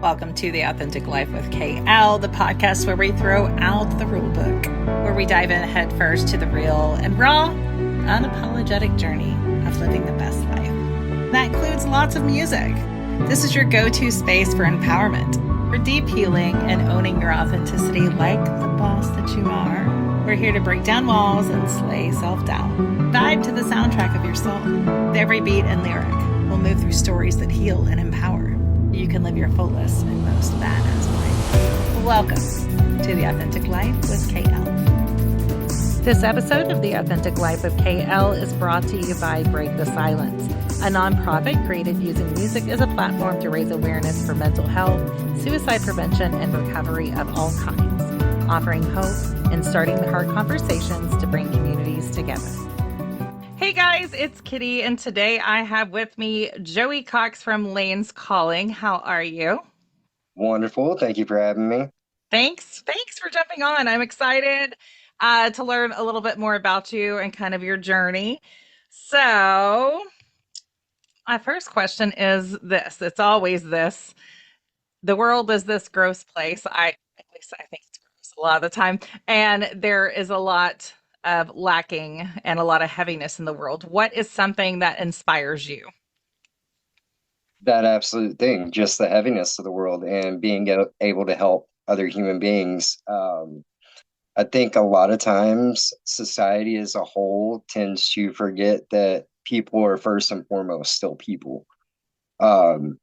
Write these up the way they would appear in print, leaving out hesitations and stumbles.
Welcome to The Authentic Life with KL, the podcast where we throw out the rule book, where we dive in head first to the real and raw, unapologetic journey of living the best life. That includes lots of music. This is your go-to space for empowerment, for deep healing and owning your authenticity like the boss that you are. We're here to break down walls and slay self-doubt. Vibe to the soundtrack of your soul. With every beat and lyric, we'll move through stories that heal and empower. You can live your fullest and most badass life. Welcome to The Authentic Life with KL. This episode of The Authentic Life with KL is brought to you by Break the Silence, a nonprofit created using music as a platform to raise awareness for mental health, suicide prevention, and recovery of all kinds, offering hope and starting the hard conversations to bring communities together. Hey guys, it's Kitty, and today I have with me Joey Cox from Layne's Calling. How are you? Wonderful. Thank you for having me. Thanks for jumping on. I'm excited to learn a little bit more about you and kind of your journey. So, my first question is this. It's always this. The world is this gross place. At least I think it's gross a lot of the time. And there is a lot of lacking and a lot of heaviness in the world. What is something that inspires you? That absolute thing, just the heaviness of the world and being able to help other human beings. I think a lot of times society as a whole tends to forget that people are first and foremost still people. Um,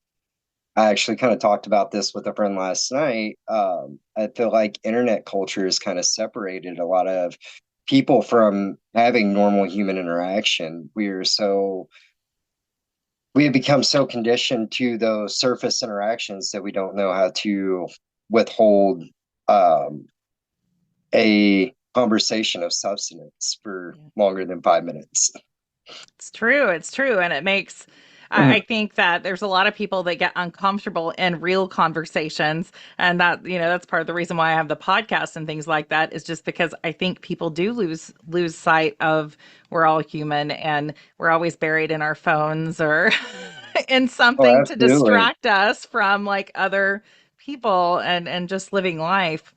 I actually kind of talked about this with a friend last night. I feel like internet culture has kind of separated a lot of people from having normal human interaction. We have become so conditioned to those surface interactions that we don't know how to withhold um, a conversation of substance for longer than 5 minutes. It's true. It's true. And it makes, I think that there's a lot of people that get uncomfortable in real conversations. And that, that's part of the reason why I have the podcast and things like that is just because I think people do lose sight of we're all human and we're always buried in our phones or in Oh, something to absolutely. distract us from like other people and just living life.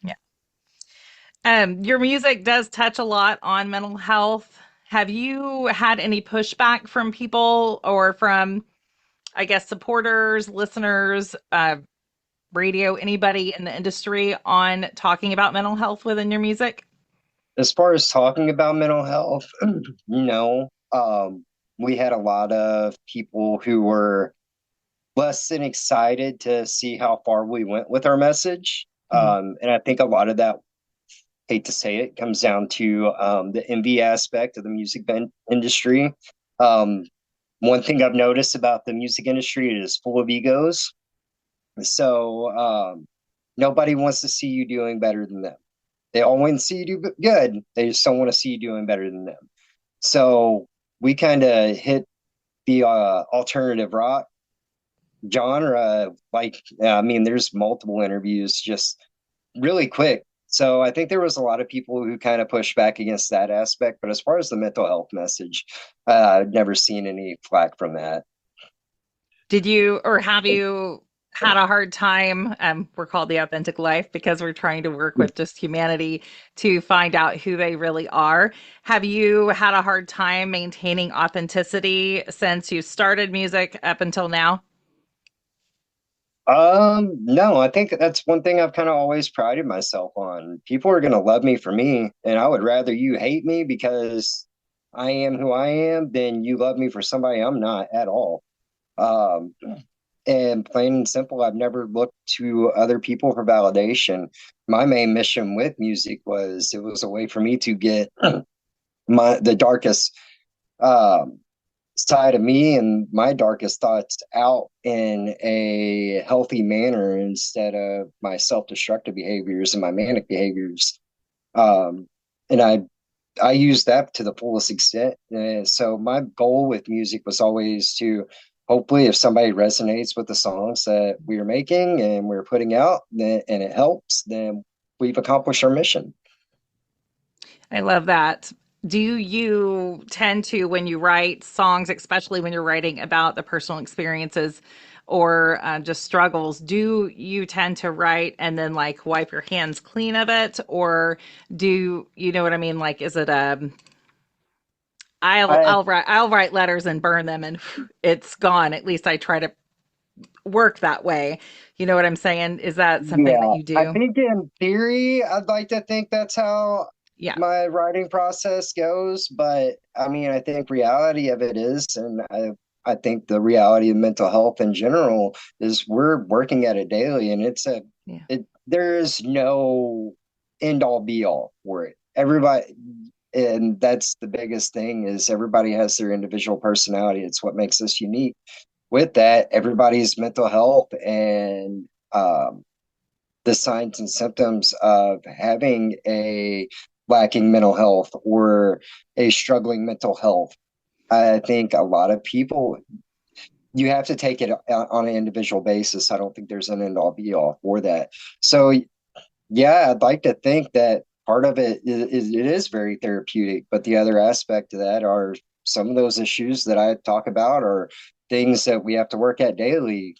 Yeah. Your music does touch a lot on mental health. Have you had any pushback from people or from, I guess, supporters, listeners, radio, anybody in the industry on talking about mental health within your music? As far as talking about mental health, no. We had a lot of people who were less than excited to see how far we went with our message. Mhm. And I think a lot of that, hate to say it, comes down to the envy aspect of the music industry. Um, One thing I've noticed about the music industry, it is full of egos. So nobody wants to see you doing better than them. They all want to see you do good. They just don't want to see you doing better than them. So we kind of hit the alternative rock genre. I mean, there's multiple interviews just really quick. So I think there was a lot of people who kind of pushed back against that aspect. But as far as the mental health message, I've never seen any flack from that. Did you or have you had a hard time? We're called The Authentic Life because we're trying to work with just humanity to find out who they really are. Have you had a hard time maintaining authenticity since you started music up until now? No, I think that's one thing I've kind of always prided myself on. People are gonna love me for me, and I would rather you hate me because I am who I am than you love me for somebody I'm not at all. Um, and plain and simple, I've never looked to other people for validation. My main mission with music was it was a way for me to get the darkest um side of me and my darkest thoughts out in a healthy manner instead of my self-destructive behaviors and my manic behaviors. And I use that to the fullest extent. So my goal with music was always to hopefully if somebody resonates with the songs that we are making and we're putting out and it helps, then we've accomplished our mission. I love that. Do you tend to, when you write songs, especially when you're writing about the personal experiences or just struggles, do you tend to write and then like wipe your hands clean of it, or do you know what I mean? Like, is it I I'll write letters and burn them and it's gone. At least I try to work that way. You know what I'm saying? Is that something that Yeah, you I do? think in theory, I'd like to think that's how Yeah. my writing process goes. But I mean, I think reality of it is, and I think the reality of mental health in general is we're working at it daily, and Yeah. there is no end all be all for it. Everybody, and that's the biggest thing is everybody has their individual personality. It's what makes us unique. With that, everybody's mental health and the signs and symptoms of having a lacking mental health or a struggling mental health. I think a lot of people, you have to take it on an individual basis. I don't think there's an end all be all for that. So, yeah, I'd like to think that part of it is very therapeutic, but the other aspect of that are some of those issues that I talk about are things that we have to work at daily.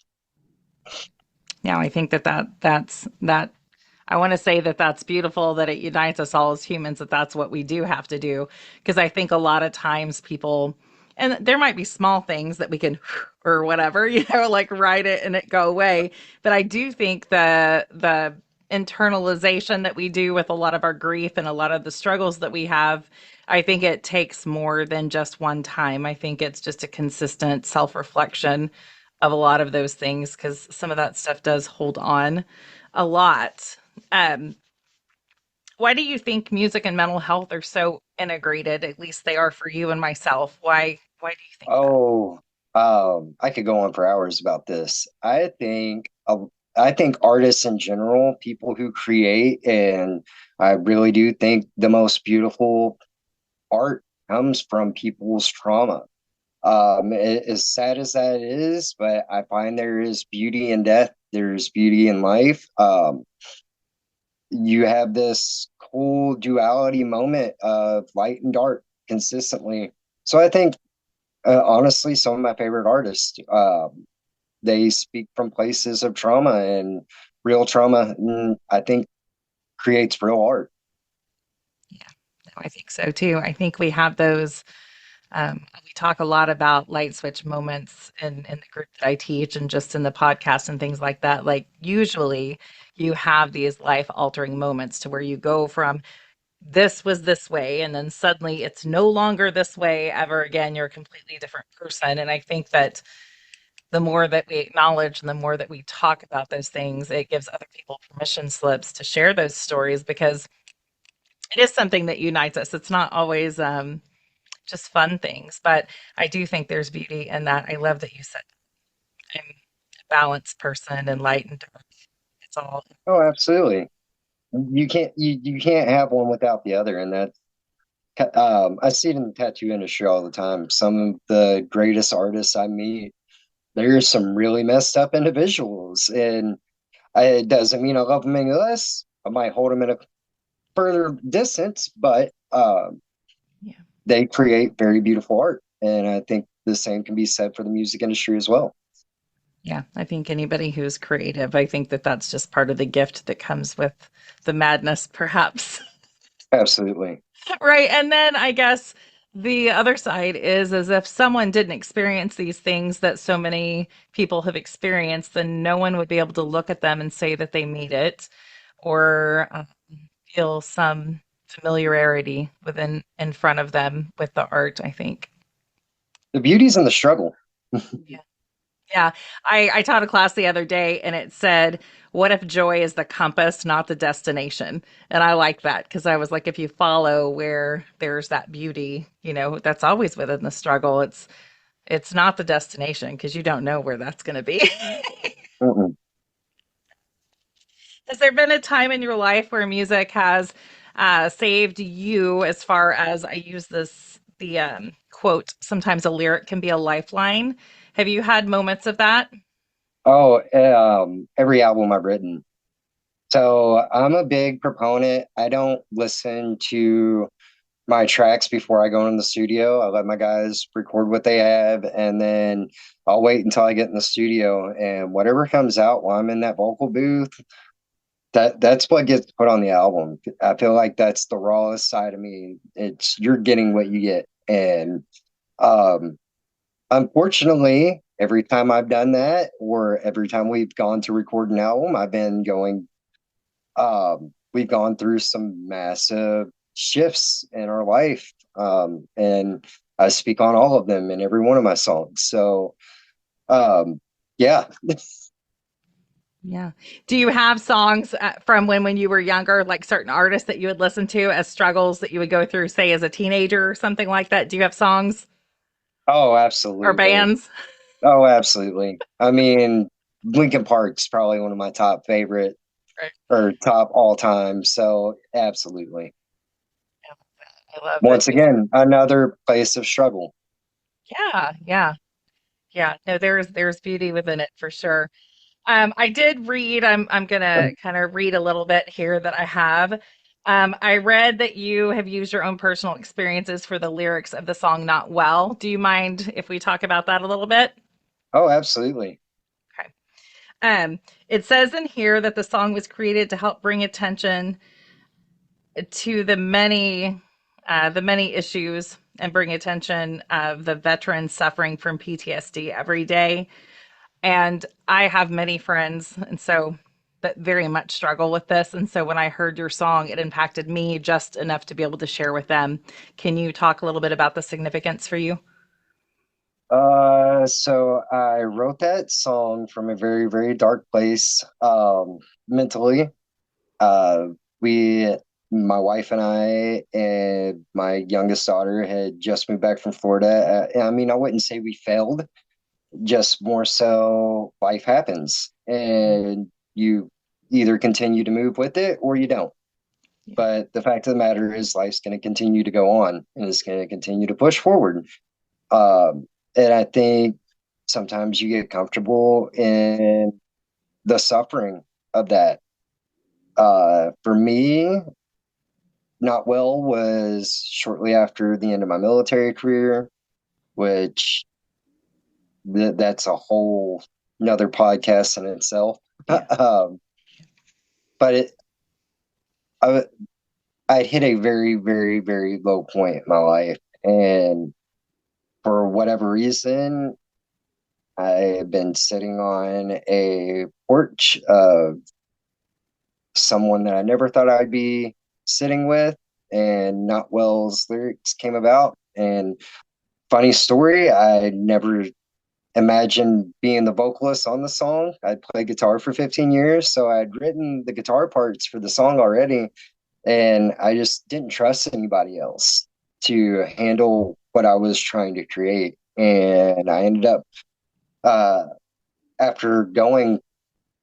Yeah, I think that I want to say that that's beautiful that it unites us all as humans, that that's what we do have to do. Because I think a lot of times people, and there might be small things that we can, or whatever, like write it and it go away. But I do think the internalization that we do with a lot of our grief and a lot of the struggles that we have, I think it takes more than just one time. I think it's just a consistent self reflection of a lot of those things because some of that stuff does hold on a lot. Um, why do you think music and mental health are so integrated? At least they are for you and myself. Why do you think that? Oh, I could go on for hours about this. I think artists in general, people who create, and I really do think the most beautiful art comes from people's trauma. As sad as that is, but I find there is beauty in death. There's beauty in life. You have this cool duality moment of light and dark consistently. So I think honestly, some of my favorite artists, they speak from places of trauma and real trauma. I think creates real art. Yeah, no, I think so too. I think we have those. We talk a lot about light switch moments in the group that I teach and just in the podcast and things like that. Like, usually you have these life altering moments to where you go from this was this way and then suddenly it's no longer this way ever again. You're a completely different person. And I think that the more that we acknowledge and the more that we talk about those things, it gives other people permission slips to share those stories because it is something that unites us. It's not always just fun things, but I do think there's beauty in that. I love that you said I'm a balanced person and light and dark. It's all. Oh, absolutely. You can't have one without the other, and that I see it in the tattoo industry all the time. Some of the greatest artists I meet, there's some really messed up individuals, and it doesn't mean I love them any less. I might hold them in a further distance, but Yeah. they create very beautiful art. And I think the same can be said for the music industry as well. Yeah, I think anybody who's creative, I think that that's just part of the gift that comes with the madness, perhaps. Absolutely. Right. And then I guess the other side is as if someone didn't experience these things that so many people have experienced, then no one would be able to look at them and say that they made it or feel some familiarity within in front of them with the art, I think. The beauty's in the struggle. Yeah. Yeah. I taught a class the other day and it said, what if joy is the compass, not the destination? And I like that because I was like, if you follow where there's that beauty, that's always within the struggle. It's not the destination because you don't know where that's going to be. Mm-mm. Has there been a time in your life where music has saved you as far as I use the quote, sometimes a lyric can be a lifeline? Have you had moments of that? Oh, every album I've written. So I'm a big proponent. I don't listen to my tracks before I go in the studio. I let my guys record what they have, and then I'll wait until I get in the studio, and whatever comes out while I'm in that vocal booth, that's what gets put on the album. I feel like that's the rawest side of me. It's you're getting what you get, and um, unfortunately, every time I've done that, or every time we've gone to record an album, I've been going we've gone through some massive shifts in our life. And I speak on all of them in every one of my songs. So, um, yeah. Yeah. Do you have songs from when you were younger, like certain artists that you would listen to as struggles that you would go through, say as a teenager or something like that? Do you have songs Oh, or absolutely. bands? Oh, absolutely. I mean, Lincoln Park's probably one of my top favorite Right. or top all time. So, absolutely. I love that. Once again, another place of struggle. Yeah, yeah, yeah. No, there's beauty within it for sure. I did read, I'm gonna kind of read a little bit here that I have. I read that you have used your own personal experiences for the lyrics of the song Not Well. Do you mind if we talk about that a little bit? Oh, absolutely. Okay. It says in here that the song was created to help bring attention to the many issues and bring attention of the veterans suffering from PTSD every day. And I have many friends, and so that very much struggle with this. And so when I heard your song, it impacted me just enough to be able to share with them. Can you talk a little bit about the significance for you? So I wrote that song from a very, very dark place, mentally. Uh, we, my wife and I, and my youngest daughter had just moved back from Florida. I mean, I wouldn't say we failed, just more so life happens, and you either continue to move with it or you don't. Yeah. But the fact of the matter is, life's going to continue to go on, and it's going to continue to push forward. And I think sometimes you get comfortable in the suffering of that. For me, Not Well was shortly after the end of my military career, which that's a whole another podcast in itself. Yeah. But I, I'd hit a very, very, very low point in my life. And for whatever reason, I've been sitting on a porch of someone that I never thought I'd be sitting with, and Not Well's lyrics came about. And funny story, I never imagined being the vocalist on the song. I'd played guitar for 15 years, so I'd written the guitar parts for the song already, and I just didn't trust anybody else to handle what I was trying to create. And I ended up, uh, after going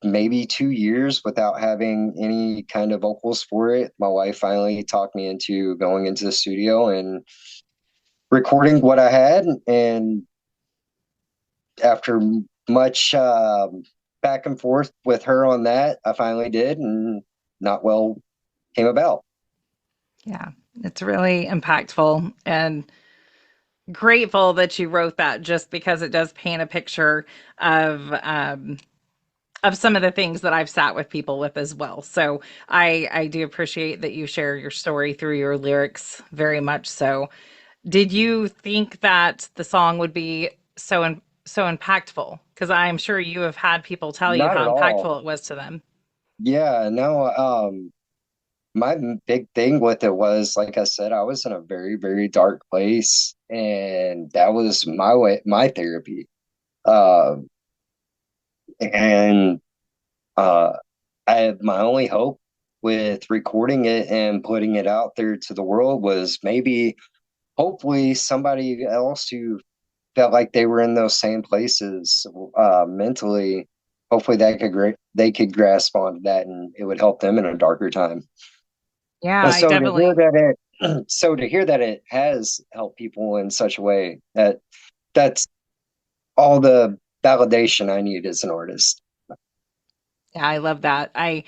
maybe 2 years without having any kind of vocals for it, my wife finally talked me into going into the studio and recording what I had. And after much back and forth with her on that, I finally did, and Not Well came about. Yeah. It's really impactful and grateful that you wrote that just because it does paint a picture of some of the things that I've sat with people with as well. So I do appreciate that you share your story through your lyrics very much so. Did you think that the song would be so impactful? Because I'm sure you have had people tell you Not at how all. impactful it was to them. Yeah, no, my big thing with it was, like I said, I was in a very, very dark place, and that was my way, my therapy. Uh, and uh, I my only hope with recording it and putting it out there to the world was maybe, hopefully, somebody else who felt like they were in those same places mentally. Hopefully, they could grasp onto that, and it would help them in a darker time. Yeah, And I so to hear definitely. that so to hear that it has helped people in such a way, that's all the validation I need as an artist. Yeah, I love that. I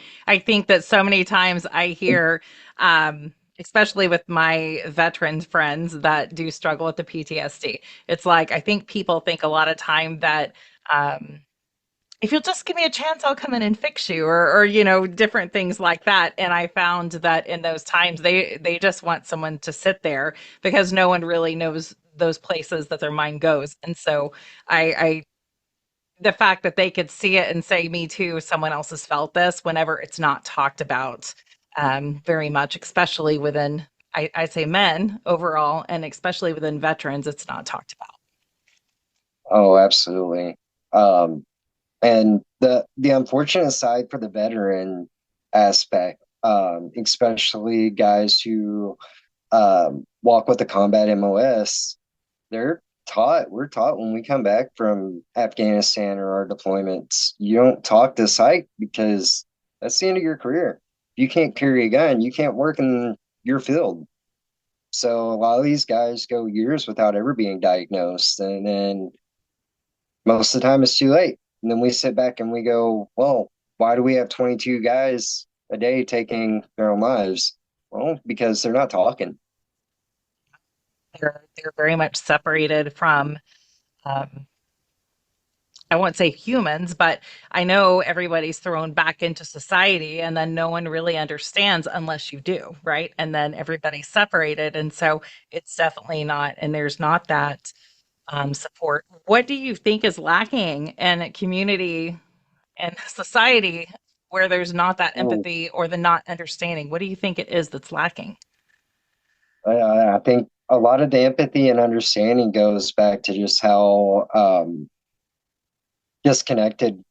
think that so many times I hear especially with my veteran friends that do struggle with the PTSD. It's like I think people think a lot of time that um, if you'll just give me a chance, I'll come in and fix you, or different things like that. And I found that in those times, they just want someone to sit there because no one really knows those places that their mind goes. And so I the fact that they could see it and say, me too, someone else has felt this whenever it's not talked about very much, especially within, I say men overall, and especially within veterans, it's not talked about. Oh, absolutely. Um, and the unfortunate side for the veteran aspect, especially guys who walk with the combat MOS, we're taught when we come back from Afghanistan or our deployments, you don't talk to psych because that's the end of your career. You can't carry a gun, you can't work in your field. So a lot of these guys go years without ever being diagnosed, and then most of the time it's too late. And then we sit back and we go, well, why do we have 22 guys a day taking their own lives? Well, because they're not talking. They're very much separated from um, I won't say humans, but I know everybody's thrown back into society and then no one really understands unless you do, right? And then everybody's separated. And so it's definitely not, and there's not that support. What do you think is lacking in a community and society where there's not that Well, empathy or the not understanding? What do you think it is that's lacking? I think a lot of the empathy and understanding goes back to just how disconnected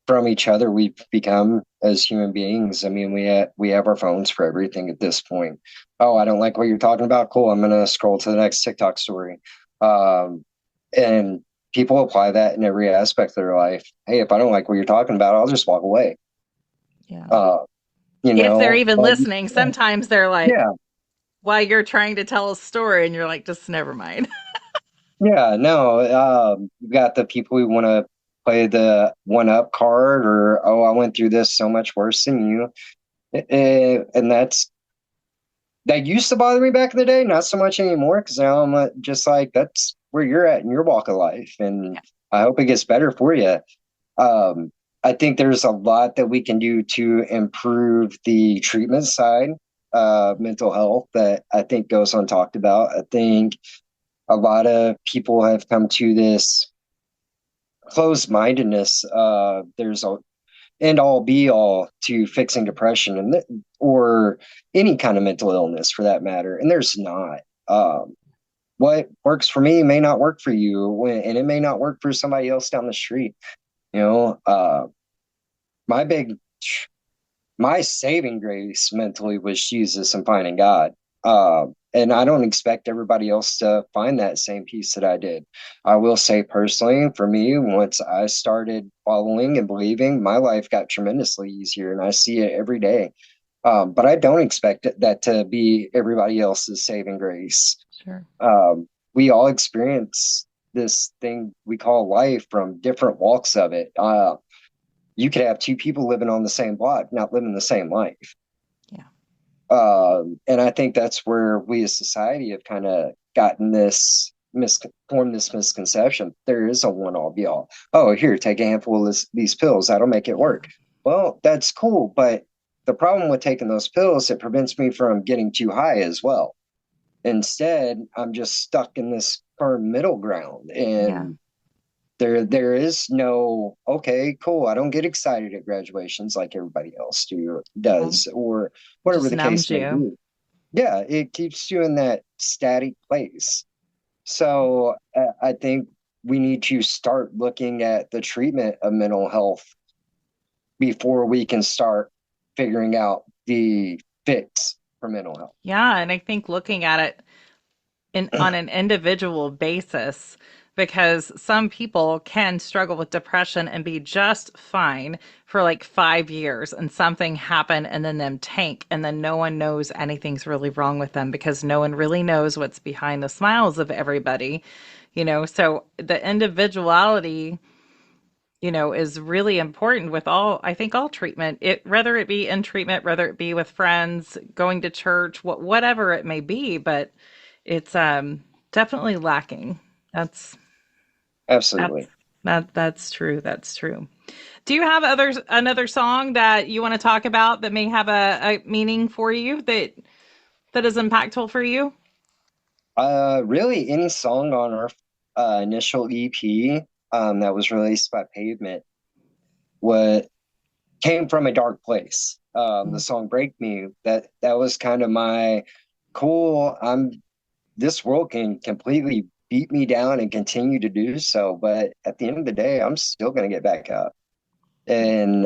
from each other we've become as human beings. I mean, we have our phones for everything at this point. Oh, I don't like what you're talking about. Cool, I'm gonna scroll to the next TikTok story. And people apply that in every aspect of their life. Hey, if I don't like what you're talking about, I'll just walk away. Yeah. Uh, If they're even but listening, sometimes they're like, yeah, while you're trying to tell a story, and you're like, just never mind. yeah, no. You got the people who want to play the one up card, or oh, I went through this so much worse than you. And that used to bother me back in the day, not so much anymore, because now I'm just like, that's where you're at in your walk of life, and I hope it gets better for you. Um, I think there's a lot that we can do to improve the treatment side, mental health, that I think goes untalked about. I think a lot of people have come to this closed mindedness. There's a end all be all to fixing depression or any kind of mental illness for that matter. And there's not. What works for me may not work for you, and it may not work for somebody else down the street. You know, my big, my saving grace mentally was Jesus and finding God. And I don't expect everybody else to find that same peace that I did. I will say personally, for me, once I started following and believing, my life got tremendously easier, and I see it every day. But I don't expect that to be everybody else's saving grace. Sure. We all experience this thing we call life from different walks of it. You could have two people living on the same block, not living the same life. Yeah. And I think that's where we as society have kind of gotten formed this misconception. There is a one all be all. Oh, here, take a handful of these pills. That'll make it Yeah. work. Well, that's cool. But the problem with taking those pills, it prevents me from getting too high as well. Instead, I'm just stuck in this firm middle ground. Yeah. And there is no, okay, cool, I don't get excited at graduations like everybody else Well, does, or whatever just the case numbs may you. be. Yeah, it keeps you in that static place. So I think we need to start looking at the treatment of mental health before we can start figuring out the fix for mental Yeah. And I think looking at it on health. an individual basis, because some people can struggle with depression and be just fine for like 5 years and something happen and then them tank and then no one knows anything's really wrong with them because no one really knows what's behind the smiles of everybody. So the individuality is really important with all, I think, all treatment. Whether it be in treatment, whether it be with friends, going to church, whatever it may be, but it's definitely lacking. That's that's Absolutely. that's true. That's true. Do you have another song that you want to talk about that may have a meaning for you that is impactful for you? Really, any song on our initial EP that was released by Pavement what came from a dark place. The song "Break Me" that was kind of my cool. This world can completely beat me down and continue to do so, but at the end of the day, I'm still going to get back up. And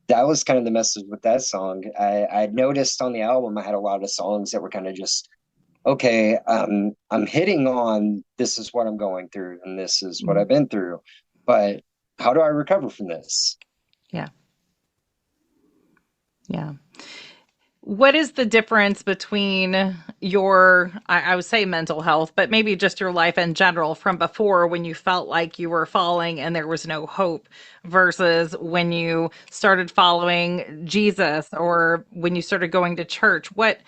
that was kind of the message with that song. I noticed on the album I had a lot of songs that were kind of just okay. I'm hitting on this is what I'm going through and this is what I've been through, but how do I recover from this? Yeah. Yeah. What is the difference between your, I would say mental health, but maybe just your life in general from before when you felt like you were falling and there was no hope versus when you started following Jesus or when you started going to church? What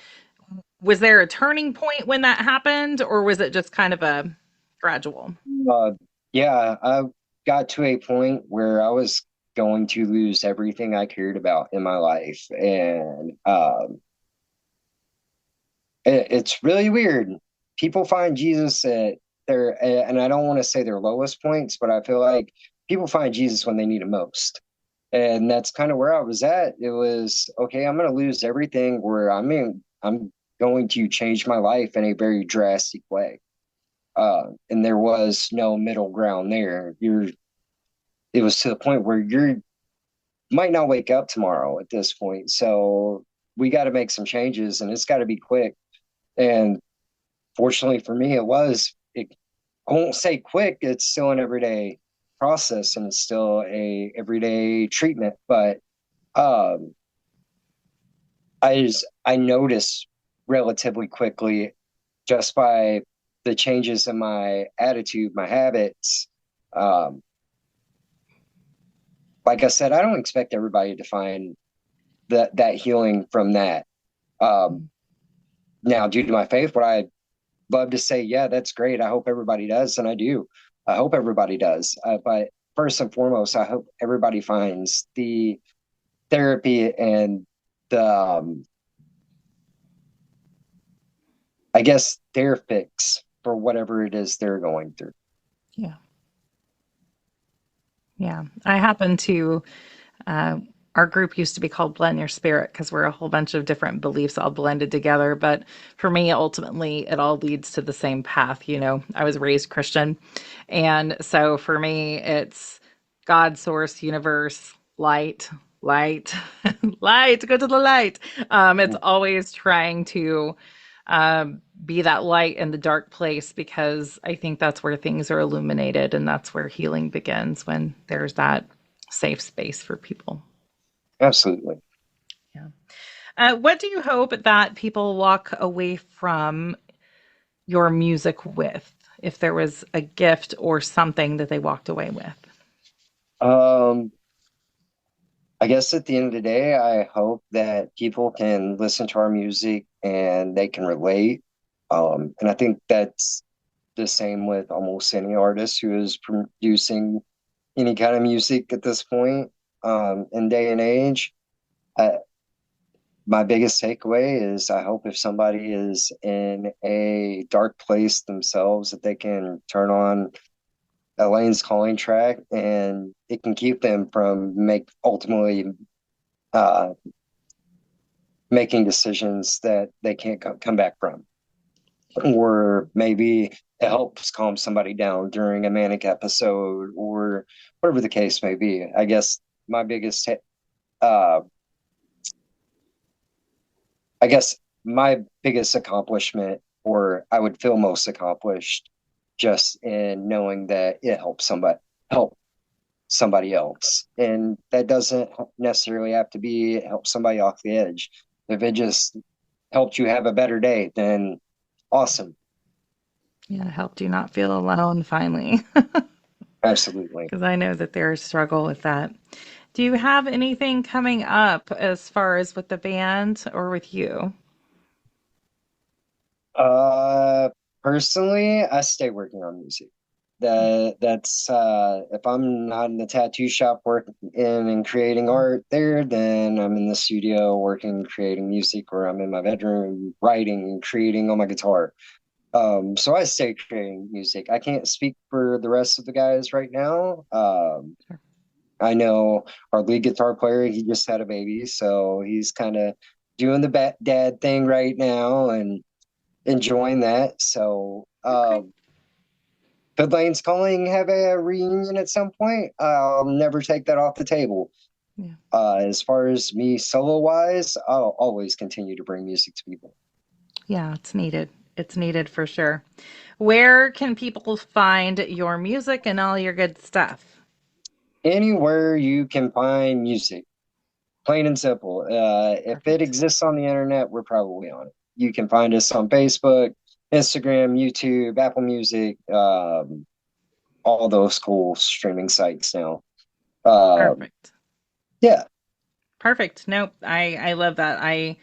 was there a turning point when that happened or was it just kind of a gradual? Uh, yeah, I got to a point where I was going to lose everything I cared about in my life, and it's really weird. People find Jesus at their, and I don't want to say their lowest points, but I feel like people find Jesus when they need him most. And that's kind of where I was at. It was okay, I'm going to lose everything where I'm going to change my life in a very drastic way. And there was no middle ground there. It was to the point where you might not wake up tomorrow at this point. So we got to make some changes and it's got to be quick. And fortunately for me, I won't say quick. It's still an everyday process and it's still a everyday treatment. But um, I noticed relatively quickly just by the changes in my attitude, my habits. Um, like I said, I don't expect everybody to find that healing from that. Um, Now, due to my faith, would I love to say, yeah, that's great. I hope everybody does, and I do. I hope everybody does. But first and foremost, I hope everybody finds the therapy and the, I guess, their fix for whatever it is they're going through. Yeah. Yeah. I happen to Uh, our group used to be called Blend Your Spirit because we're a whole bunch of different beliefs all blended together. But for me, ultimately, it all leads to the same path. I was raised Christian. And so for me, it's God, source, universe, light, light, light, go to the light. It's always trying to be that light in the dark place because I think that's where things are illuminated and that's where healing begins when there's that safe space for people. Absolutely. Yeah. What do you hope that people walk away from your music with? If there was a gift or something that they walked away with? Um, I guess at the end of the day, I hope that people can listen to our music and they can relate. And I think that's the same with almost any artist who is producing any kind of music at this point in day and age. I, my biggest takeaway is I hope if somebody is in a dark place themselves that they can turn on Layne's calling track and it can keep them from make ultimately uh, making decisions that they can't come back from. Or maybe it helps calm somebody down during a manic episode or whatever the case may be. I guess my biggest uh, I guess my biggest accomplishment, or I would feel most accomplished, just in knowing that it help somebody else, and that doesn't necessarily have to be help somebody off the edge. If it just helped you have a better day, then awesome. Yeah, helped you not feel alone finally. Absolutely. Because I know that there's struggle with that. Do you have anything coming up as far as with the band or with you? Uh, Personally, I stay working on music. That's if I'm not in the tattoo shop working and creating art there, then I'm in the studio working, creating music, or I'm in my bedroom writing and creating on my guitar. So I stay creating music. I can't speak for the rest of the guys right now. I know our lead guitar player, he just had a baby, so he's kind of doing the dad thing right now and enjoying that. So, Okay. could Layne's Calling have a reunion at some point? I'll never take that off the table. Yeah. As far as me solo wise, I'll always continue to bring music to people. Yeah, it's needed. It's needed for sure. Where can people find your music and all your good stuff? Anywhere you can find music, plain and simple. If it Perfect. exists on the internet, we're probably on it. You can find us on Facebook, Instagram, YouTube, Apple Music, all those cool streaming sites now. Um, Perfect. yeah. Perfect. Nope. I love that. I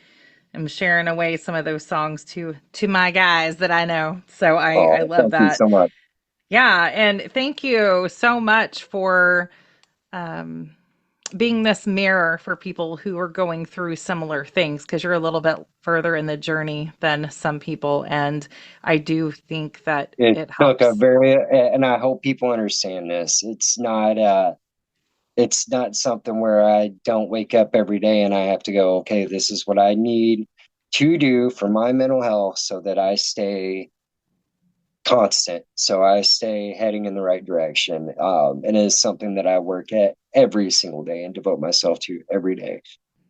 am sharing away some of those songs to my guys that I know. So I Oh, love thank you that. so much. Yeah, and thank you so much for um being this mirror for people who are going through similar things because you're a little bit further in the journey than some people. And I do think that It it took a helps. very, and I hope people understand this. It's not something where I don't wake up every day and I have to go, okay, this is what I need to do for my mental health so that I stay constant, so I stay heading in the right direction. And it is something that I work at every single day and devote myself to every day.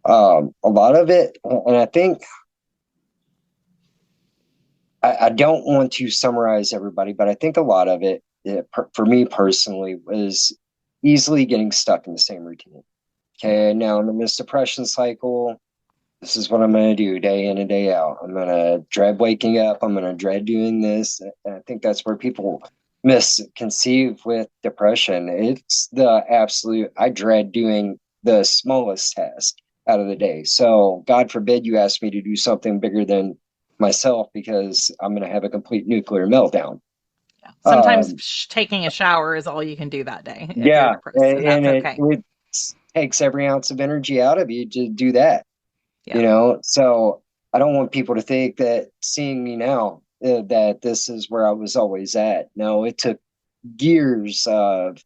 A lot of it, and I think I don't want to summarize everybody, but I think a lot of for me personally, was easily getting stuck in the same routine. Yeah. Okay, now I'm in this depression cycle. This is what I'm going to do day in and day out. I'm going to dread waking up. I'm going to dread doing this. And I think that's where people misconceive with depression. It's the absolute, I dread doing the smallest task out of the day. So, God forbid you ask me to do something bigger than myself because I'm going to have a complete nuclear meltdown. Yeah. Sometimes Um, taking a shower is all you can do that day if you're yeah, depressed, and and that's okay. it takes every ounce of energy out of you to do that. Yeah. So I don't want people to think that seeing me now, that this is where I was always at. No, it took years of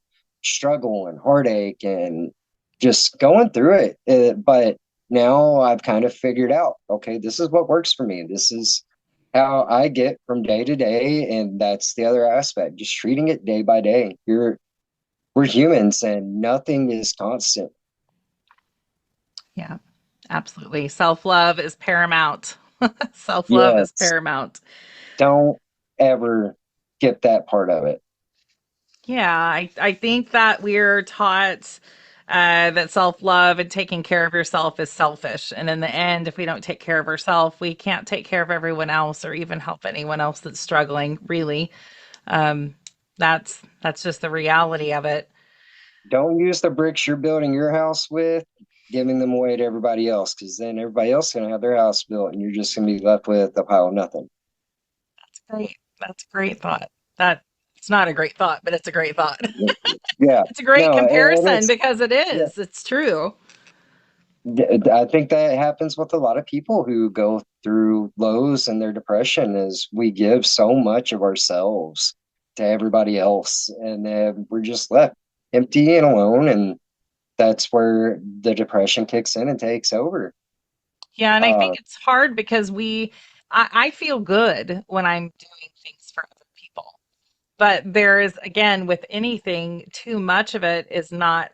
struggle and heartache and just going through it. But now I've kind of figured out, okay, this is what works for me. This is how I get from day to day, and that's the other aspect, just treating it day by day. We're humans and nothing is constant. Yeah. Absolutely. Self love is paramount. Self love is Yes, paramount. don't ever skip that part of it. Yeah, I think that we're taught that self love and taking care of yourself is selfish. And in the end, if we don't take care of ourselves, we can't take care of everyone else or even help anyone else that's struggling, really. Um, that's just the reality of it. Don't use the bricks you're building your house with, giving them away to everybody else, because then everybody else is going to have their house built, and you're just going to be left with a pile of nothing. That's great. That's a great thought. That it's not a great thought, but it's a great thought. Yeah, It's a great no, and comparison it's because it yeah. is. It's true. I think that happens with a lot of people who go through lows in their depression. Is we give so much of ourselves to everybody else, and we're just left empty and alone, and that's where the depression kicks in and takes over. Yeah, and I think Uh, it's hard because I feel good when I'm doing things for other people. But there is, again, with anything, too much of it is not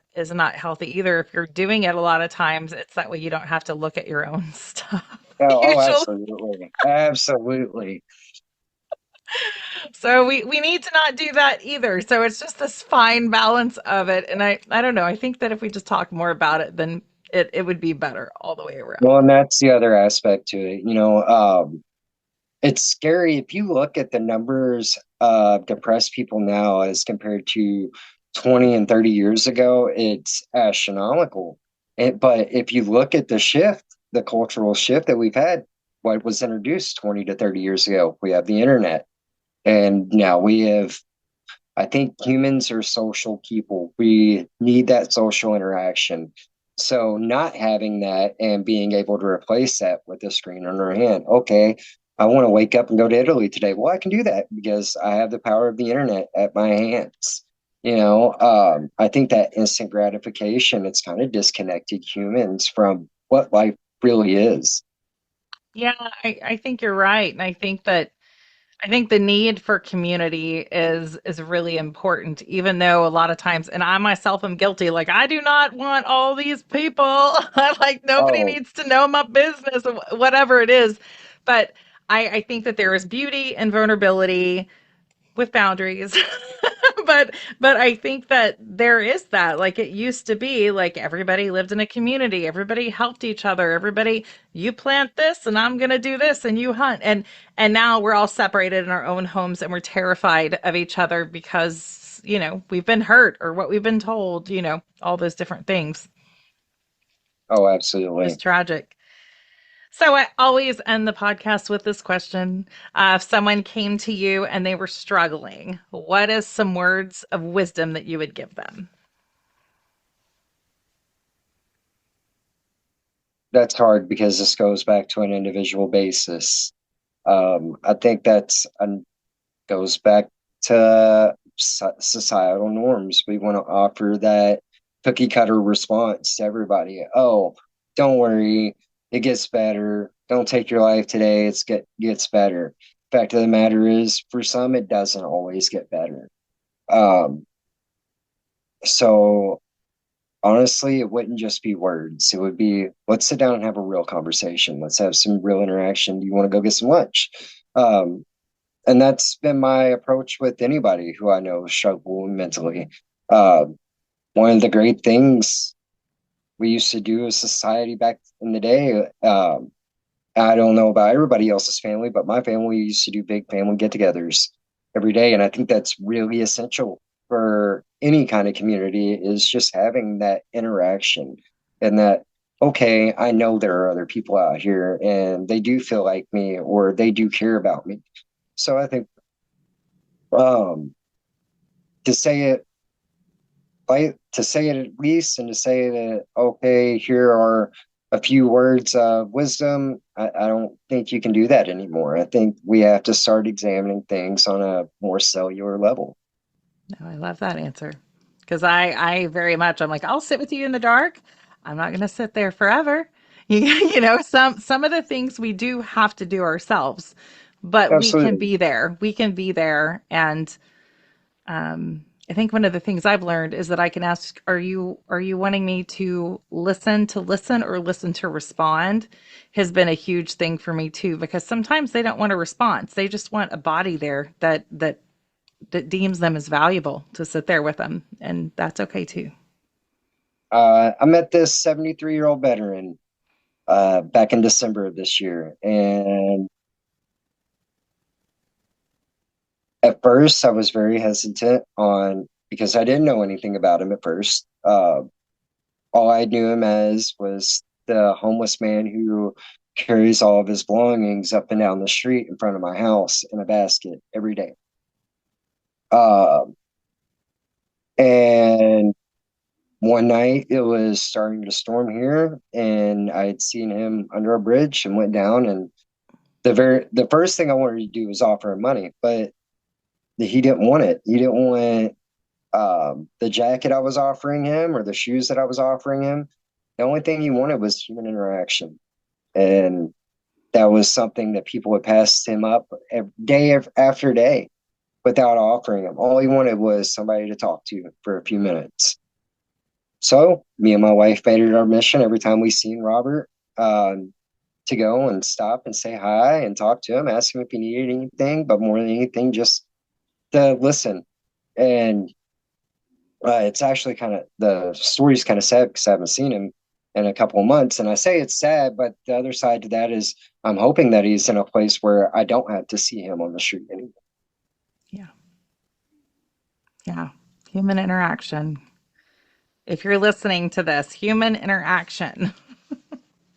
healthy either. If you're doing it a lot of times, it's that way you don't have to look at your own stuff oh, usually. absolutely, absolutely. So we need to not do that either. So it's just this fine balance of it. And I don't know. I think that if we just talk more about it, then it would be better all the way around. Well, and that's the other aspect to it. It's scary if you look at the numbers of depressed people now as compared to 20 and 30 years ago, it's astronomical. But if you look at the shift, the cultural shift that we've had, what was introduced 20 to 30 years ago, we have the internet. And now we have, I think humans are social people. We need that social interaction. So not having that and being able to replace that with a screen on our hand. Okay, I want to wake up and go to Italy today. Well, I can do that because I have the power of the internet at my hands. I think that instant gratification, it's kind of disconnected humans from what life really is. Yeah, I think you're right. And I think the need for community is really important, even though a lot of times, and I myself am guilty, like I do not want all these people. I like nobody Oh, needs to know my business, whatever it is. But I think that there is beauty and vulnerability with boundaries. but I think that there is that, like it used to be, like everybody lived in a community, everybody helped each other, everybody, you plant this and I'm going to do this and you hunt, and now we're all separated in our own homes and we're terrified of each other because we've been hurt or what we've been told, all those different things. oh, Just absolutely. tragic. So I always end the podcast with this question. If someone came to you and they were struggling, what is some words of wisdom that you would give them? That's hard because this goes back to an individual basis. I think goes back to societal norms. We want to offer that cookie cutter response to everybody. Oh, don't worry, it gets better. Don't take your life today. Gets better. Fact of the matter is, for some, it doesn't always get better. Um, so honestly, it wouldn't just be words. It would be, let's sit down and have a real conversation. Let's have some real interaction. Do you want to go get some lunch? Um, and that's been my approach with anybody who I know struggle mentally. Uh, One of the great things we used to do as society back in the day, I don't know about everybody else's family, but my family used to do big family get-togethers every day, and I think that's really essential for any kind of community is just having that interaction and that okay, I know there are other people out here and they do feel like me or they do care about me. So I think um, to say it to say it at least and to say that okay, here are a few words of wisdom, I don't think you can do that anymore. I think we have to start examining things on a more cellular level. No, I love that answer because I very much, I'm like, I'll sit with you in the dark. I'm not going to sit there forever. Some of the things we do have to do ourselves, but we can Absolutely. be there. We can be there, and I think one of the things I've learned is that I can ask, are you wanting me to listen or listen to respond? Has been a huge thing for me too, because sometimes they don't want a response. They just want a body there that deems them as valuable to sit there with them, and that's okay too. I met this 73-year-old veteran back in December of this year. And at first, I was very hesitant on because I didn't know anything about him at first. All I knew him as was the homeless man who carries all of his belongings up and down the street in front of my house in a basket every day. Um, and one night it was starting to storm here, and I had seen him under a bridge and went down. And the first thing I wanted to do was offer him money, but he didn't want it. He didn't want the jacket I was offering him or the shoes that I was offering him. The only thing he wanted was human interaction. And that was something that people would pass him up day after day without offering him. All he wanted was somebody to talk to for a few minutes. So me and my wife made it our mission every time we seen Robert to go and stop and say hi and talk to him, ask him if he needed anything, but more than anything, just to listen. And it's actually kind of the story's kind of sad because I haven't seen him in a couple of months. And I say it's sad, but the other side to that is I'm hoping that he's in a place where I don't have to see him on the street anymore. Yeah. Yeah. Human interaction. If you're listening to this, human interaction.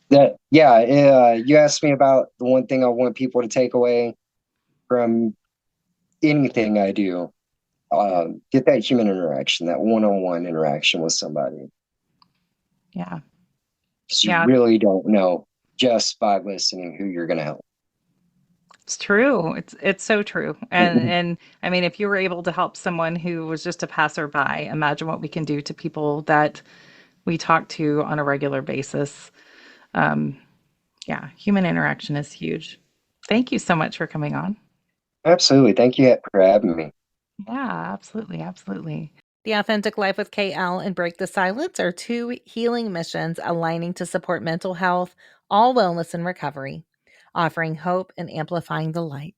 That, yeah, you asked me about the one thing I want people to take away from anything I do. Get that human interaction, that one-on-one interaction with somebody. Yeah. 'Cause you Yeah, really don't know just by listening who you're going to help. it's true. It's so true. And I mean, if you were able to help someone who was just a passerby, imagine what we can do to people that we talk to on a regular basis. Um, yeah, human interaction is huge. Thank you so much for coming on. Absolutely. Thank you for having me. Yeah, absolutely, absolutely. The Authentic Life with KL and Break the Silence are two healing missions aligning to support mental health, all wellness and recovery, offering hope and amplifying the light.